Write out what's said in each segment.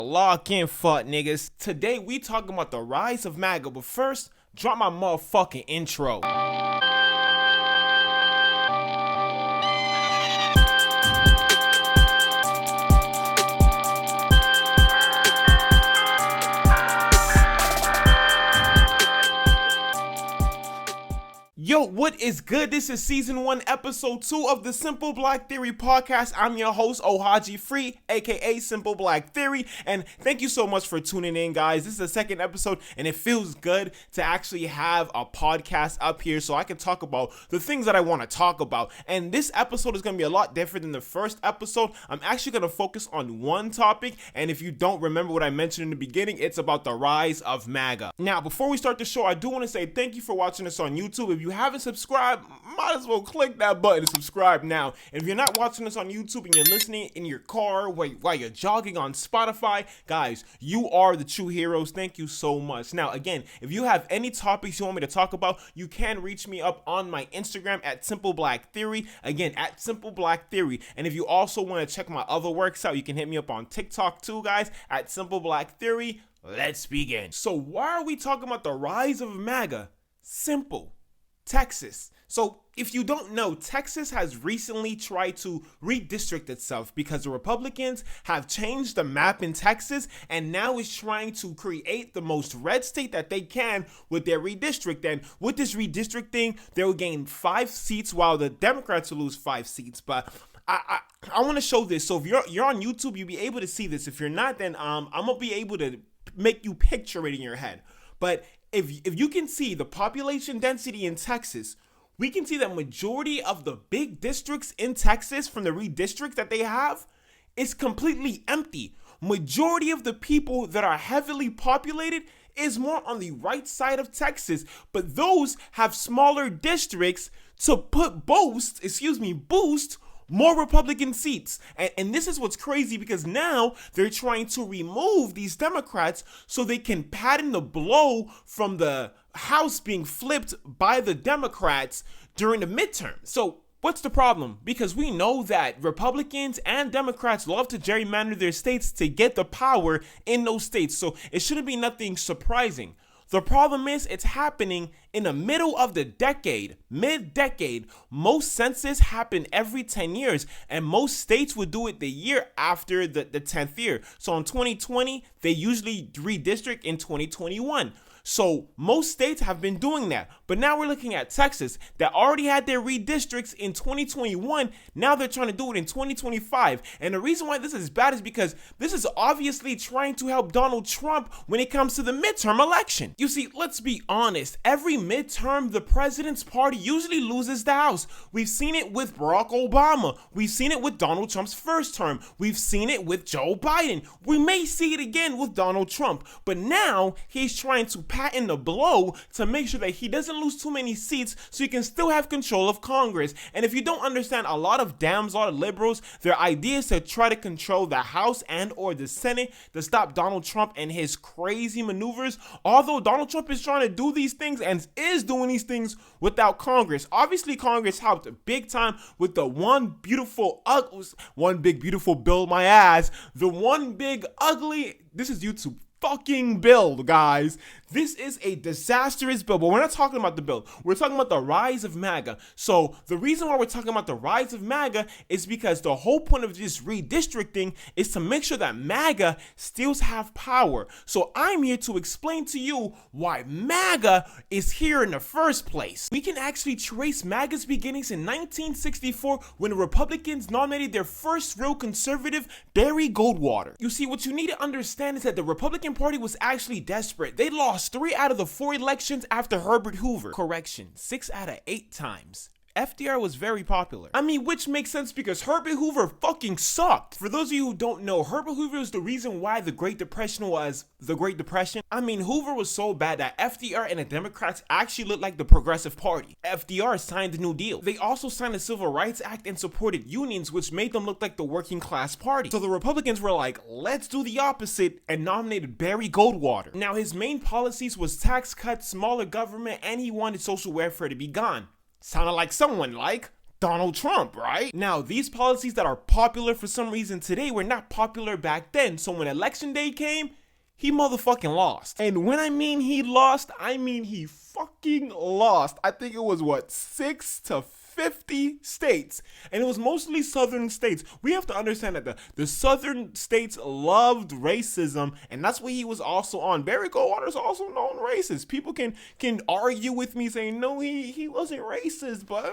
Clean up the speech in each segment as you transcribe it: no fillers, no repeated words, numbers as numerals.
Lock in, fuck niggas. Today we talking about the rise of Maga, but first, drop my motherfucking intro. Yo, what is good? This is season 1, episode 2 of the Simple Black Theory podcast. I'm your host, Ohaji Free, aka Simple Black Theory, and thank you so much for tuning in, guys. This is the second episode, and it feels good to actually have a podcast up here so I can talk about the things that I want to talk about. And this episode is going to be a lot different than the first episode. I'm actually going to focus on one topic, and if you don't remember what I mentioned in the beginning, it's about the rise of Maga. Now, before we start the show, I do want to say thank you for watching us on YouTube. If you haven't subscribed, might as well click that button to subscribe now. And if you're not watching us on YouTube and you're listening in your car while you're jogging on Spotify, guys, you are the true heroes. Thank you so much. Now, again, if you have any topics you want me to talk about, you can reach me up on my Instagram at SimpleBlackTheory. Again, at SimpleBlackTheory. And if you also want to check my other works out, you can hit me up on TikTok too, guys, at SimpleBlackTheory. Let's begin. So why are we talking about the rise of Maga? Simple. Texas. So if you don't know, Texas has recently tried to redistrict itself because the Republicans have changed the map in Texas and now is trying to create the most red state that they can with their redistrict. And with this redistricting, they'll gain 5 seats while the Democrats will lose 5 seats. But I want to show this. So if you're on YouTube, you'll be able to see this. If you're not, then I'm gonna be able to make you picture it in your head. But if you can see the population density in Texas, we can see that majority of the big districts in Texas from the redistrict that they have is completely empty. Majority of the people that are heavily populated is more on the right side of Texas, but those have smaller districts to boost more Republican seats. And this is what's crazy because now they're trying to remove these Democrats so they can pattern the blow from the House being flipped by the Democrats during the midterm. So what's the problem? Because we know that Republicans and Democrats love to gerrymander their states to get the power in those states. So it shouldn't be nothing surprising. The problem is it's happening in the middle of the decade, mid-decade. Most census happen every 10 years, and most states would do it the year after the 10th year. So in 2020, they usually redistrict in 2021. So most states have been doing that. But now we're looking at Texas that already had their redistricts in 2021. Now they're trying to do it in 2025. And the reason why this is bad is because this is obviously trying to help Donald Trump when it comes to the midterm election. You see, let's be honest. Every midterm, the president's party usually loses the House. We've seen it with Barack Obama. We've seen it with Donald Trump's first term. We've seen it with Joe Biden. We may see it again with Donald Trump. But now he's trying to patent the blow to make sure that he doesn't lose too many seats so he can still have control of Congress. And if you don't understand, a lot of liberals, their idea is to try to control the House and or the Senate to stop Donald Trump and his crazy maneuvers. Although Donald Trump is trying to do these things and is doing these things without Congress. Obviously, Congress helped big time with the one big beautiful bill, my ass. The one big ugly, this is YouTube fucking bill, guys. This is a disastrous bill, but we're not talking about the bill. We're talking about the rise of Maga. So the reason why we're talking about the rise of Maga is because the whole point of this redistricting is to make sure that Maga still have power. So I'm here to explain to you why Maga is here in the first place. We can actually trace Maga's beginnings in 1964 when the Republicans nominated their first real conservative, Barry Goldwater. You see, what you need to understand is that the Republican Party was actually desperate. They lost 3 out of the 4 elections after Herbert Hoover. Correction, 6 out of 8 times. FDR was very popular. I mean, which makes sense because Herbert Hoover fucking sucked. For those of you who don't know, Herbert Hoover is the reason why the Great Depression was the Great Depression. I mean, Hoover was so bad that FDR and the Democrats actually looked like the Progressive Party. FDR signed the New Deal. They also signed the Civil Rights Act and supported unions, which made them look like the working class party. So the Republicans were like, let's do the opposite, and nominated Barry Goldwater. Now, his main policies was tax cuts, smaller government, and he wanted social welfare to be gone. Sounded like someone like Donald Trump, right? Now, these policies that are popular for some reason today were not popular back then. So when election day came, he motherfucking lost. And when I mean he lost, I mean he fucking lost. I think it was 6 to 50 states, and it was mostly southern states. We have to understand that the southern states loved racism, and that's what he was also on. Barry Goldwater is also known racist. People can argue with me saying no, he wasn't racist, but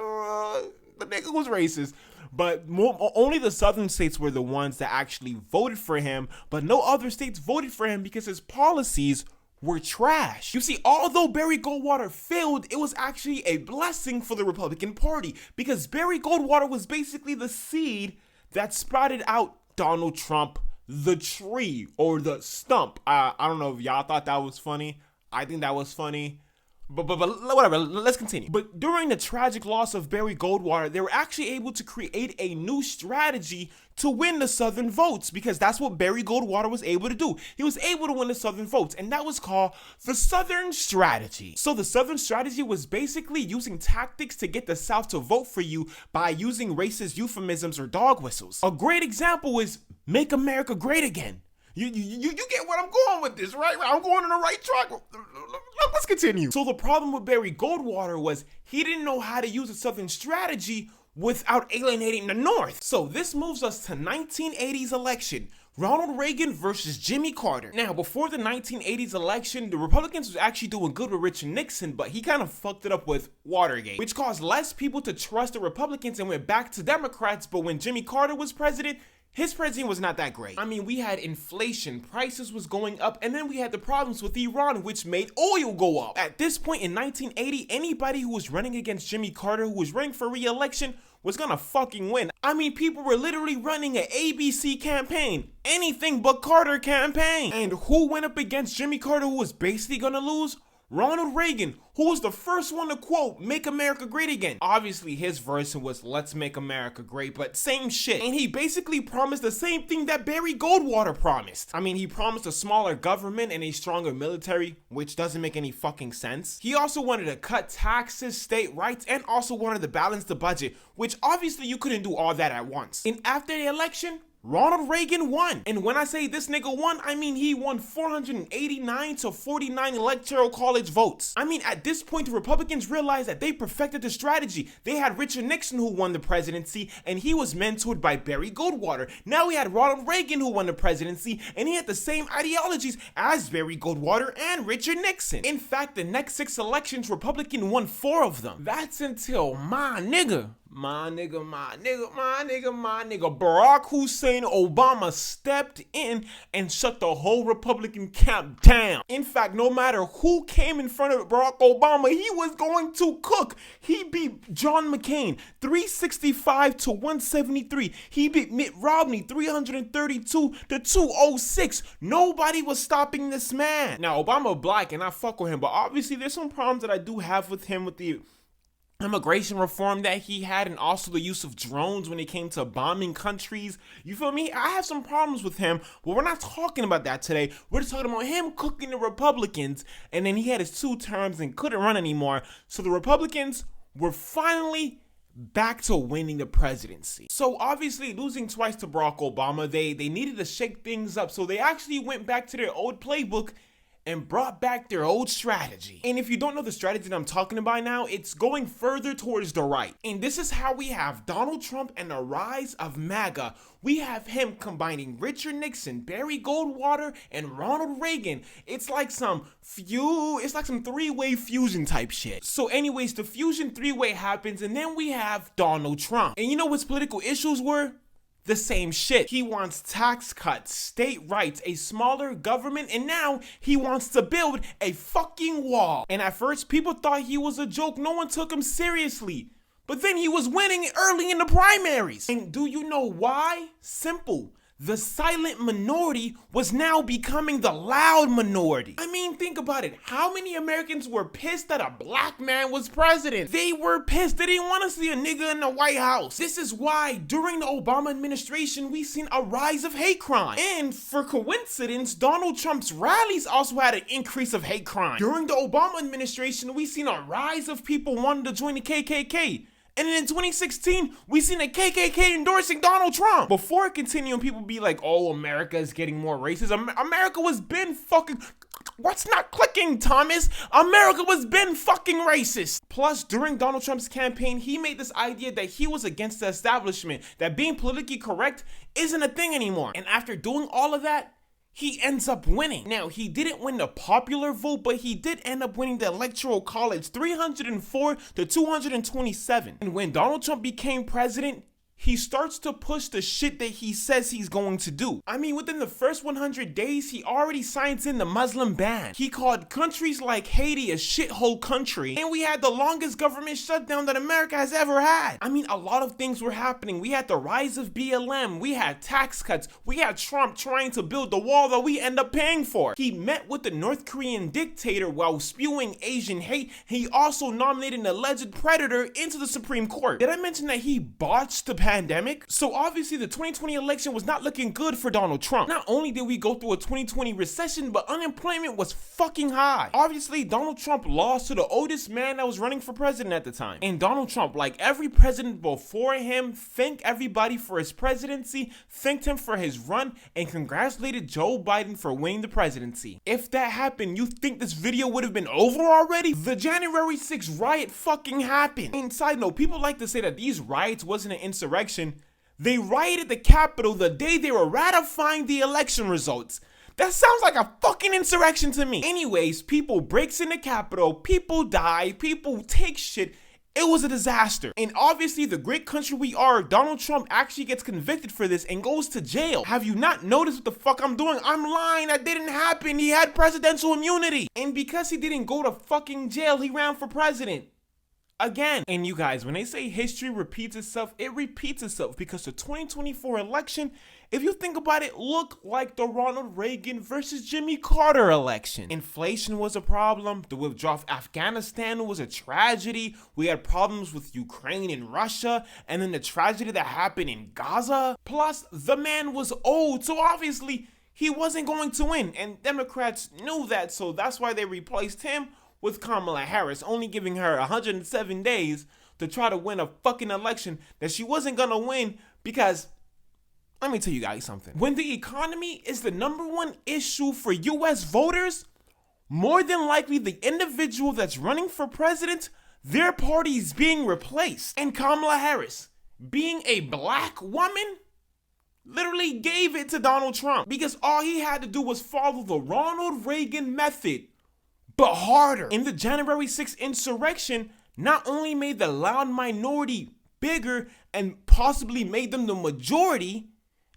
the nigga was racist. But only the southern states were the ones that actually voted for him, but no other states voted for him because his policies were trash. You see, although Barry Goldwater failed, it was actually a blessing for the Republican Party because Barry Goldwater was basically the seed that sprouted out Donald Trump, the tree or the stump. I don't know if y'all thought that was funny. I think that was funny. But whatever, let's continue. But during the tragic loss of Barry Goldwater, they were actually able to create a new strategy to win the Southern votes because that's what Barry Goldwater was able to do. He was able to win the Southern votes, and that was called the Southern Strategy. So the Southern Strategy was basically using tactics to get the South to vote for you by using racist euphemisms or dog whistles. A great example is Make America Great Again. You get what I'm going with this, right? I'm going on the right track. Let's continue. So the problem with Barry Goldwater was he didn't know how to use a Southern strategy without alienating the North. So this moves us to 1980s election. Ronald Reagan versus Jimmy Carter. Now, before the 1980s election, the Republicans was actually doing good with Richard Nixon, but he kind of fucked it up with Watergate, which caused less people to trust the Republicans and went back to Democrats. But when Jimmy Carter was president, his president was not that great. I mean, we had inflation, prices was going up, and then we had the problems with Iran, which made oil go up. At this point in 1980, anybody who was running against Jimmy Carter, who was running for re-election, was gonna fucking win. I mean, people were literally running an ABC campaign, anything but Carter campaign. And who went up against Jimmy Carter, who was basically gonna lose? Ronald Reagan, who was the first one to quote, "Make America Great Again." Obviously, his version was, "Let's make America great," but same shit. And he basically promised the same thing that Barry Goldwater promised. I mean, he promised a smaller government and a stronger military, which doesn't make any fucking sense. He also wanted to cut taxes, state rights, and also wanted to balance the budget, which obviously you couldn't do all that at once. And after the election, Ronald Reagan won. And when I say this nigga won, I mean he won 489 to 49 electoral college votes. I mean, at this point, the Republicans realized that they perfected the strategy. They had Richard Nixon who won the presidency, and he was mentored by Barry Goldwater. Now we had Ronald Reagan who won the presidency, and he had the same ideologies as Barry Goldwater and Richard Nixon. In fact, the next 6 elections, Republican won 4 of them. That's until my nigga, Barack Hussein Obama stepped in and shut the whole Republican camp down. In fact, no matter who came in front of Barack Obama, he was going to cook. He beat John McCain 365 to 173. He beat Mitt Romney 332 to 206. Nobody was stopping this man. Now, Obama black and I fuck with him, but obviously there's some problems that I do have with him with the immigration reform that he had, and also the use of drones when it came to bombing countries. You feel me? I have some problems with him, but we're not talking about that today. We're just talking about him cooking the Republicans, and then he had his 2 terms and couldn't run anymore. So the Republicans were finally back to winning the presidency. So obviously losing twice to Barack Obama, they needed to shake things up. So they actually went back to their old playbook and brought back their old strategy. And if you don't know the strategy that I'm talking about now, it's going further towards the right. And this is how we have Donald Trump and the rise of Maga. We have him combining Richard Nixon, Barry Goldwater, and Ronald Reagan. It's like some 3-way fusion type shit. So anyways, the fusion 3-way happens, and then we have Donald Trump. And you know what his political issues were? The same shit. He wants tax cuts, state rights, a smaller government, and now he wants to build a fucking wall. And at first, people thought he was a joke. No one took him seriously. But then he was winning early in the primaries. And do you know why? Simple. The silent minority was now becoming the loud minority. I mean, think about it. How many Americans were pissed that a black man was president? They were pissed. They didn't want to see a nigga in the White House. This is why during the Obama administration, we seen a rise of hate crime. And for coincidence, Donald Trump's rallies also had an increase of hate crime. During the Obama administration, we seen a rise of people wanting to join the KKK. And then in 2016, we seen the KKK endorsing Donald Trump. Before continuing, people be like, oh, America is getting more racist. America was been fucking... What's not clicking, Thomas? America was been fucking racist. Plus, during Donald Trump's campaign, he made this idea that he was against the establishment, that being politically correct isn't a thing anymore. And after doing all of that, he ends up winning. Now, he didn't win the popular vote, but he did end up winning the Electoral College 304 to 227. And when Donald Trump became president, he starts to push the shit that he says he's going to do. I mean, within the first 100 days, he already signs in the Muslim ban. He called countries like Haiti a shithole country, and we had the longest government shutdown that America has ever had. I mean, a lot of things were happening. We had the rise of BLM, we had tax cuts, we had Trump trying to build the wall that we end up paying for. He met with the North Korean dictator while spewing Asian hate. He also nominated an alleged predator into the Supreme Court. Did I mention that he botched the pandemic? So obviously the 2020 election was not looking good for Donald Trump. Not only did we go through a 2020 recession, but unemployment was fucking high. Obviously, Donald Trump lost to the oldest man that was running for president at the time. And Donald Trump, like every president before him, thanked everybody for his presidency, thanked him for his run, and congratulated Joe Biden for winning the presidency. If that happened, you think this video would have been over already? The January 6th riot fucking happened. And side note, people like to say that these riots wasn't an insurrection. They rioted the Capitol the day they were ratifying the election results. That sounds like a fucking insurrection to me. Anyways, people breaks in the Capitol, people die, people take shit. It was a disaster. And obviously, the great country we are, Donald Trump actually gets convicted for this and goes to jail. Have you not noticed what the fuck I'm doing? I'm lying. That didn't happen. He had presidential immunity. And because he didn't go to fucking jail, he ran for president. Again. And you guys, when they say history repeats itself, it repeats itself because the 2024 election, if you think about it, looked like the Ronald Reagan versus Jimmy Carter election. Inflation was a problem. The withdrawal of Afghanistan was a tragedy. We had problems with Ukraine and Russia, and then the tragedy that happened in Gaza. Plus, the man was old, so obviously he wasn't going to win, and Democrats knew that, so that's why they replaced him with Kamala Harris, only giving her 107 days to try to win a fucking election that she wasn't gonna win because, let me tell you guys something. When the economy is the #1 issue for US voters, more than likely the individual that's running for president, their party is being replaced. And Kamala Harris, being a black woman, literally gave it to Donald Trump because all he had to do was follow the Ronald Reagan method, but harder. In the January 6th insurrection, not only made the loud minority bigger and possibly made them the majority,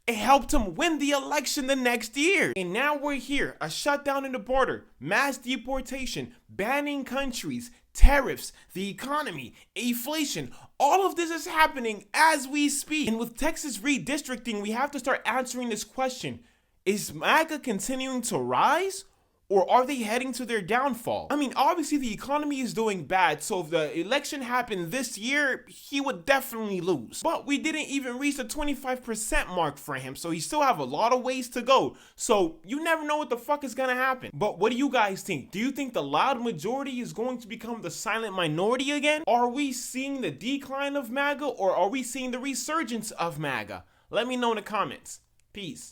it helped him win the election the next year. And now we're here, a shutdown in the border, mass deportation, banning countries, tariffs, the economy, inflation. All of this is happening as we speak. And with Texas redistricting, we have to start answering this question. Is MAGA continuing to rise? Or are they heading to their downfall? I mean, obviously the economy is doing bad, so if the election happened this year, he would definitely lose. But we didn't even reach the 25% mark for him, so he still have a lot of ways to go. So you never know what the fuck is gonna happen. But what do you guys think? Do you think the loud majority is going to become the silent minority again? Are we seeing the decline of MAGA, or are we seeing the resurgence of MAGA? Let me know in the comments. Peace.